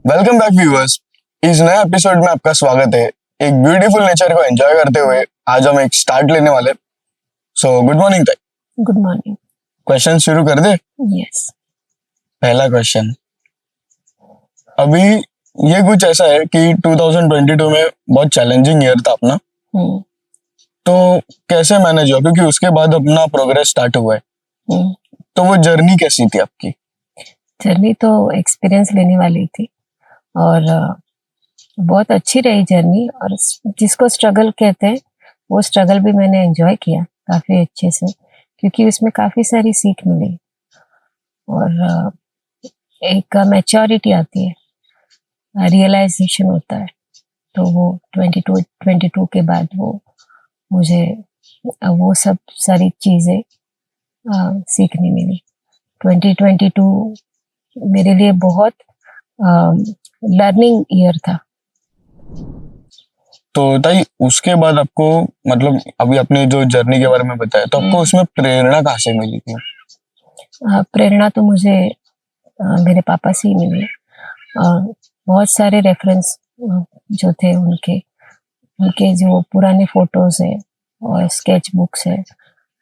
Welcome back viewers. इस नए episode में आपका स्वागत है। एक ब्यूटीफुल नेचर को एंजॉय करते हुए आज हम एक स्टार्ट लेने वाले। सो गुड मॉर्निंग ताई। Good morning. क्वेश्चन शुरू कर दे। यस। पहला क्वेश्चन, अभी ये कुछ ऐसा है कि 2022 में बहुत चैलेंजिंग ईयर था अपना, तो कैसे मैनेज हुआ? क्योंकि उसके बाद अपना प्रोग्रेस स्टार्ट हुआ है, तो वो जर्नी कैसी थी आपकी? जर्नी तो एक्सपीरियंस लेने वाली थी और बहुत अच्छी रही जर्नी, और जिसको स्ट्रगल कहते हैं वो स्ट्रगल भी मैंने एंजॉय किया काफ़ी अच्छे से, क्योंकि उसमें काफ़ी सारी सीख मिली और एक मैच्योरिटी आती है, रियलाइजेशन होता है। तो वो 22 के बाद वो मुझे वो सब सारी चीज़ें सीखने मिली। 2022 मेरे लिए बहुत लर्निंग ईयर था। तो ताई उसके बाद आपको, मतलब अभी आपने जो जर्नी के बारे में बताया, तो आपको उसमें प्रेरणा कहाँ से मिली थी? प्रेरणा तो मुझे मेरे पापा से ही मिली। बहुत सारे रेफरेंस जो थे उनके जो पुराने फोटोज है और स्केच बुक्स है,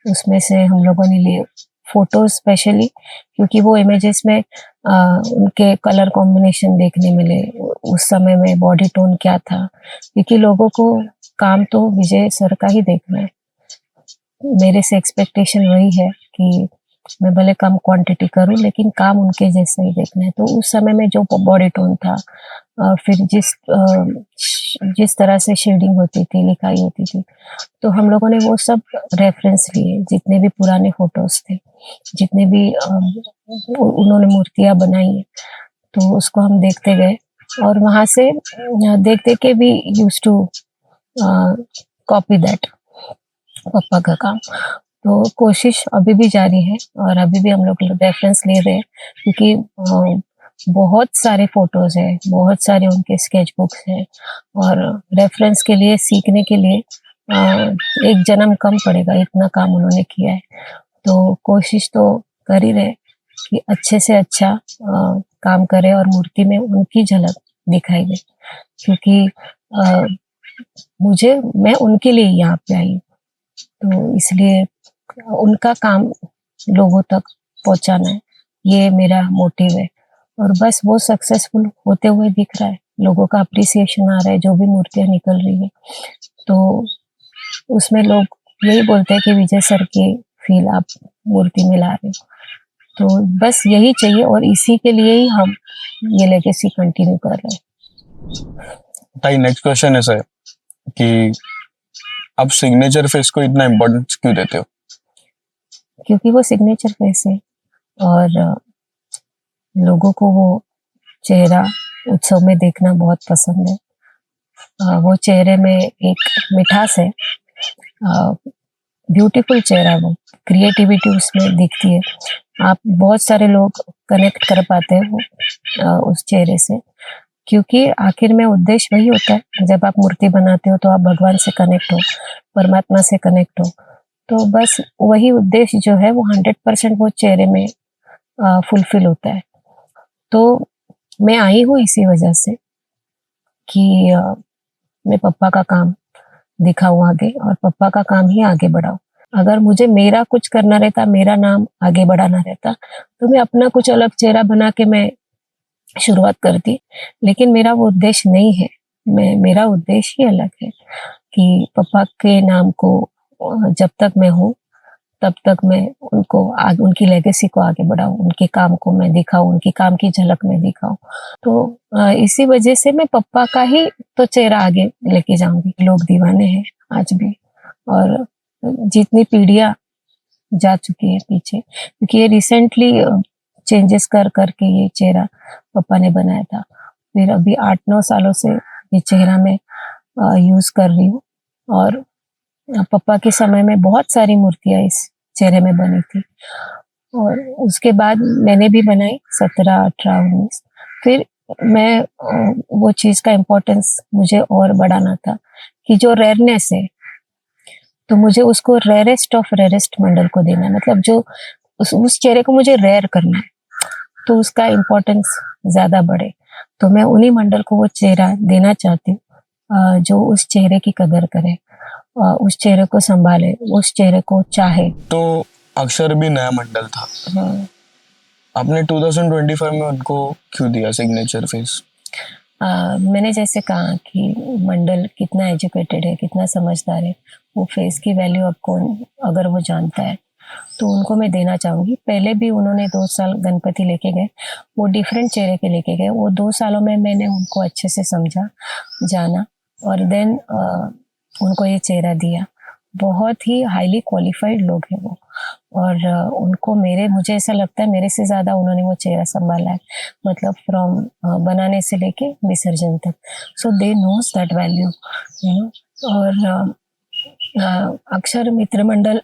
उसमें से हम लोगों ने लिए फोटोज स्पेशली, क्योंकि वो इमेजेस में उनके कलर कॉम्बिनेशन देखने मिले। उस समय में बॉडी टोन क्या था, क्योंकि लोगों को काम तो विजय सर का ही देखना है। मेरे से एक्सपेक्टेशन वही है कि मैं भले कम क्वांटिटी करूं, लेकिन काम उनके जैसा ही देखना है। तो उस समय में जो बॉडी टोन था, फिर जिस तरह से शेडिंग होती थी, लिखाई होती थी, तो हम लोगों ने वो सब रेफरेंस लिए। जितने भी पुराने फोटोज थे, जितने भी उन्होंने मूर्तियां बनाई है, तो उसको हम देखते गए और वहां से देख देख के भी यूज टू कॉपी दैट पापा का काम। तो कोशिश अभी भी जारी है और अभी भी हम लोग रेफरेंस ले रहे हैं, क्योंकि बहुत सारे फोटोज है, बहुत सारे उनके स्केच बुक्स है, और रेफरेंस के लिए, सीखने के लिए एक जन्म कम पड़ेगा, इतना काम उन्होंने किया है। तो कोशिश तो कर ही रहे कि अच्छे से अच्छा काम करे और मूर्ति में उनकी झलक दिखाई दे, क्योंकि मैं उनके लिए यहाँ पे आई, तो इसलिए उनका काम लोगों तक पहुंचाना है, ये मेरा मोटिव है। और बस वो सक्सेसफुल होते हुए दिख रहा है, लोगों का अप्रिसिएशन आ रहा है, जो भी मूर्तियां निकल रही है, तो उसमें लोग यही बोलते हैं कि विजय सर की फील आप मूर्ति में ला रहे हो। तो बस यही चाहिए, और इसी के लिए ही हम ये लेगेसी कंटिन्यू कर रहे हैं। ताई नेक्स्ट क्वेश्चन ऐसा है कि आप सिग्नेचर फेस को इतना इम्पोर्टेंस क्यों देते हो? क्योंकि वो सिग्नेचर फेस है और लोगों को वो चेहरा उत्सव में देखना बहुत पसंद है। वो चेहरे में एक मिठास है, ब्यूटीफुल चेहरा है, वो क्रिएटिविटी उसमें दिखती है। आप बहुत सारे लोग कनेक्ट कर पाते हैं वो उस चेहरे से, क्योंकि आखिर में उद्देश्य वही होता है। जब आप मूर्ति बनाते हो तो आप भगवान से कनेक्ट हो, परमात्मा से कनेक्ट हो, तो बस वही उद्देश्य जो है वो 100% वो चेहरे में फुलफिल होता है। तो मैं आई हूँ इसी वजह से कि मैं पप्पा का काम दिखाऊं आगे, और पप्पा का काम ही आगे बढ़ाऊं। अगर मुझे मेरा कुछ करना रहता, मेरा नाम आगे बढ़ाना रहता, तो मैं अपना कुछ अलग चेहरा बना के मैं शुरुआत करती, लेकिन मेरा वो उद्देश्य नहीं है। मेरा उद्देश्य ही अलग है कि पप्पा के नाम को जब तक मैं हूँ तब तक मैं उनकी लेगेसी को आगे बढ़ाऊं, उनके काम को मैं दिखाऊं, उनकी काम की झलक मैं दिखाऊं। तो इसी वजह से मैं पप्पा का ही तो चेहरा आगे लेके जाऊंगी। लोग दीवाने हैं आज भी, और जितनी पीढ़ियां जा चुकी है पीछे, क्योंकि ये रिसेंटली चेंजेस कर करके ये चेहरा पप्पा ने बनाया था। फिर अभी 8-9 सालों से ये चेहरा मैं यूज कर रही हूँ, और पप्पा के समय में बहुत सारी मूर्तियां इस चेहरे में बनी थी, और उसके बाद मैंने भी बनाई 17, 18, 19। फिर मैं वो चीज का इम्पोर्टेंस मुझे और बढ़ाना था कि जो रेयरनेस है, तो मुझे उसको रेयरेस्ट ऑफ रेयरेस्ट मंडल को देना है। मतलब जो उस चेहरे को मुझे रेयर करना है, तो उसका इम्पोर्टेंस ज्यादा बढ़े। तो मैं उन्हीं मंडल को वो चेहरा देना चाहती हूँ जो उस चेहरे की कदर करे, उस चेहरे को संभाले, उस चेहरे को चाहे। तो अक्षर भी नया मंडल था, हाँ। आपने 2025 में उनको क्यों दिया सिग्नेचर फेस? मैंने जैसे कहा कि मंडल कितना एजुकेटेड है, कितना समझदार है, वो फेस की वैल्यू अब कौन अगर वो जानता है तो उनको मैं देना चाहूँगी। पहले भी उन्होंने 2 साल गणपति लेके गए, वो डिफरेंट चेहरे के लेके गए। वो 2 सालों में मैंने उनको अच्छे से समझा, जाना और देन उनको ये चेहरा दिया। बहुत ही हाईली क्वालिफाइड लोग हैं वो और उनको मुझे ऐसा लगता है मेरे से ज़्यादा उन्होंने वो चेहरा संभाला है, मतलब फ्रॉम बनाने से लेके विसर्जन तक। So they know that value, you know. और अक्षर मित्र मंडल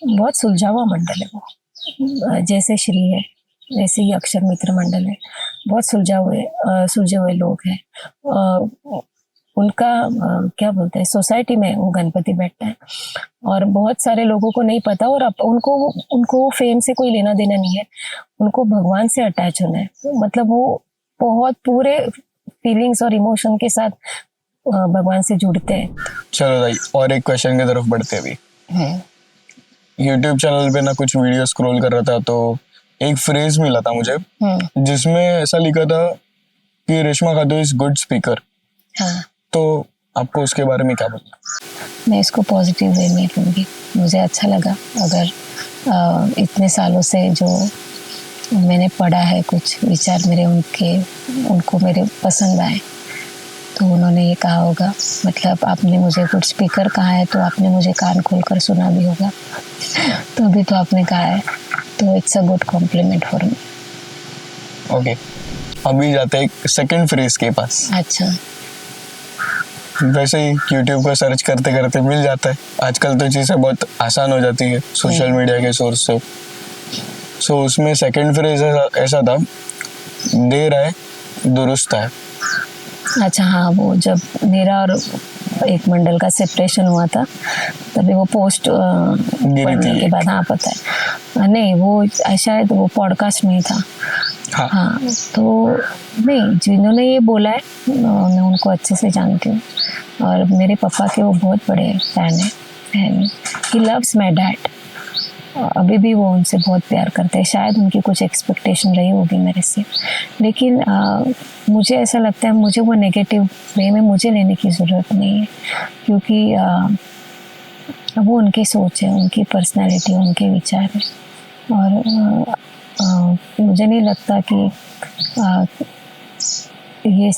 बहुत सुलझा हुआ मंडल है वो, जैसे श्री है वैसे ही अक्षर मित्र मंडल है। बहुत सुलझे हुए लोग हैं। उनका क्या बोलते हैं, सोसाइटी में वो गणपति बैठता है और बहुत सारे लोगों को नहीं पता और उनको फेम से कोई लेना देना नहीं है, उनको भगवान से अटैच होना है। मतलब वो बहुत पूरे फीलिंग्स और इमोशन के साथ भगवान से जुड़ते हैं। चलो भाई, और एक क्वेश्चन की तरफ बढ़ते हैं अभी। यूट्यूब चैनल पे ना कुछ वीडियो स्क्रॉल कर रहा था तो एक फ्रेज मिला था मुझे जिसमें ऐसा लिखा था कि रेशमा खातू इज गुड स्पीकर। हाँ। तो आपको उसके बारे में क्या बोलना? मैं इसको पॉजिटिव वे में लूँगी। मुझे अच्छा लगा अगर इतने सालों से जो मैंने पढ़ा है, कुछ विचार उनको मेरे पसंद आए तो उन्होंने ये कहा होगा, मतलब आपने मुझे गुड स्पीकर कहा है तो आपने मुझे कान खोलकर सुना भी होगा। तो अभी तो आपने कहा है तो it's a good complement for me. Okay, अभी जाते हैं एक सेकंड फ्रेज के पास। अच्छा। वैसे ही यूट्यूब पर सर्च करते करते मिल जाता है। आजकल तो चीज़ें बहुत आसान हो जाती है सोशल मीडिया के सोर्स से। सो उसमें सेकंड फ्रेज ऐसा था, देर आए दुरुस्त आए। अच्छा, हाँ, वो जब मेरा और एक मंडल का सेपरेशन हुआ था तभी वो पोस्ट पढ़ने के बाद, हाँ पता है, नहीं वो शायद वो पॉडकास्ट में था। हाँ, तो नहीं, जिन्होंने ये बोला है मैं उनको अच्छे से जानती हूँ और मेरे पापा के वो बहुत बड़े फैन हैं and he loves my dad. अभी भी वो उनसे बहुत प्यार करते हैं। शायद उनकी कुछ एक्सपेक्टेशन रही होगी मेरे से, लेकिन मुझे ऐसा लगता है मुझे वो नेगेटिव वे में मुझे लेने की ज़रूरत नहीं है, क्योंकि वो उनकी सोच है, उनकी पर्सनैलिटी, उनके विचार है और मुझे नहीं लगता कि ये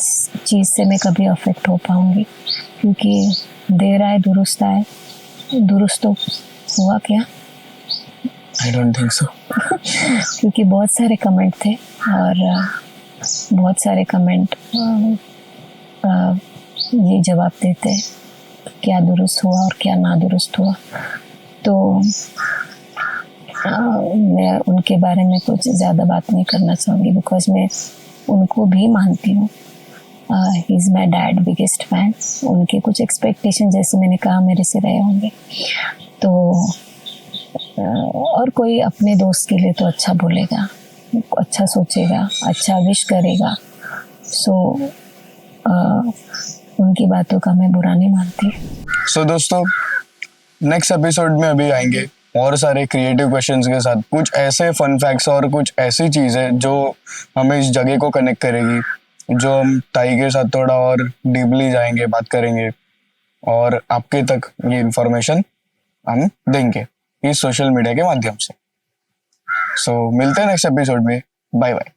चीज़ से मैं कभी अफेक्ट हो पाऊँगी, क्योंकि देर आए दुरुस्त आए, दुरुस्त तो हुआ क्या? I don't think so. क्योंकि बहुत सारे कमेंट थे और बहुत सारे कमेंट ये जवाब देते हैं क्या दुरुस्त हुआ और क्या ना दुरुस्त हुआ। तो मैं उनके बारे में कुछ ज़्यादा बात नहीं करना चाहूँगी, बिकॉज मैं उनको भी मानती हूँ। He is my dad biggest fan. उनके कुछ एक्सपेक्टेशन, जैसे मैंने कहा, मेरे से रहे होंगे। तो और कोई अपने दोस्त के लिए तो अच्छा बोलेगा, अच्छा सोचेगा, अच्छा विश करेगा। सो उनकी बातों का मैं बुरा नहीं मानती। सो दोस्तों, नेक्स्ट एपिसोड में अभी आएंगे और सारे क्रिएटिव क्वेश्चंस के साथ, कुछ ऐसे फन फैक्ट्स और कुछ ऐसी चीज़ें जो हमें इस जगह को कनेक्ट करेगी, जो हम ताई के साथ थोड़ा और डीपली जाएंगे, बात करेंगे और आपके तक ये इन्फॉर्मेशन हम देंगे इस सोशल मीडिया के माध्यम से। सो मिलते हैं नेक्स्ट एपिसोड में। Bye bye.